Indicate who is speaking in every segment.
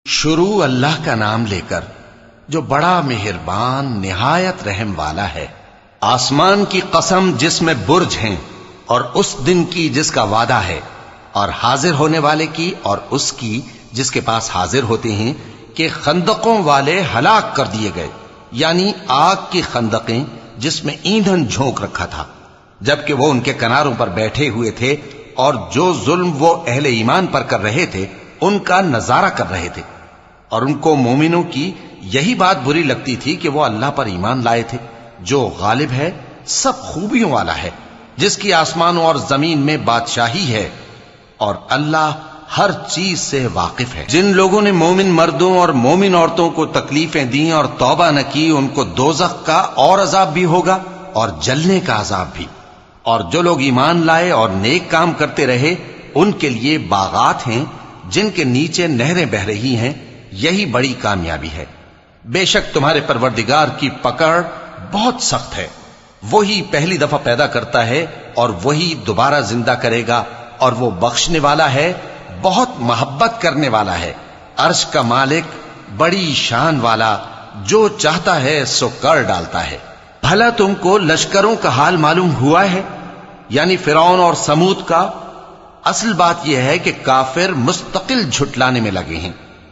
Speaker 1: شروع اللہ کا نام لے کر جو بڑا مہربان نہایت رحم والا ہے۔ آسمان کی قسم جس میں برج ہیں، اور اس دن کی جس کا وعدہ ہے، اور حاضر ہونے والے کی اور اس کی جس کے پاس حاضر ہوتے ہیں، کہ خندقوں والے ہلاک کر دیے گئے، یعنی آگ کی خندقیں جس میں ایندھن جھونک رکھا تھا، جبکہ وہ ان کے کناروں پر بیٹھے ہوئے تھے اور جو ظلم وہ اہل ایمان پر کر رہے تھے ان کا نظارہ کر رہے تھے، اور ان کو مومنوں کی یہی بات بری لگتی تھی کہ وہ اللہ پر ایمان لائے تھے جو غالب ہے، سب خوبیوں والا ہے، جس کی آسمانوں اور زمین میں بادشاہی ہے، اور اللہ ہر چیز سے واقف ہے۔ جن لوگوں نے مومن مردوں اور مومن عورتوں کو تکلیفیں دیں اور توبہ نہ کی، ان کو دوزخ کا اور عذاب بھی ہوگا اور جلنے کا عذاب بھی، اور جو لوگ ایمان لائے اور نیک کام کرتے رہے ان کے لیے باغات ہیں جن کے نیچے نہریں بہ رہی ہیں، یہی بڑی کامیابی ہے۔ بے شک تمہارے پروردگار کی پکڑ بہت سخت ہے، وہی پہلی دفعہ پیدا کرتا ہے اور وہی دوبارہ زندہ کرے گا، اور وہ بخشنے والا ہے، بہت محبت کرنے والا ہے، عرش کا مالک، بڑی شان والا، جو چاہتا ہے سو کر ڈالتا ہے۔ بھلا تم کو لشکروں کا حال معلوم ہوا ہے، یعنی فرعون اور سمود کا؟ اصل بات یہ ہے کہ کافر مستقل جھٹلانے میں لگے ہیں،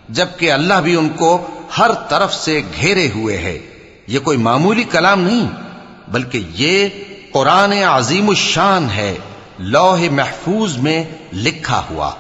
Speaker 1: جبکہ اللہ بھی ان کو ہر طرف سے گھیرے ہوئے ہے۔ یہ کوئی معمولی کلام نہیں، بلکہ یہ قرآن عظیم الشان ہے، لوح محفوظ میں لکھا ہوا۔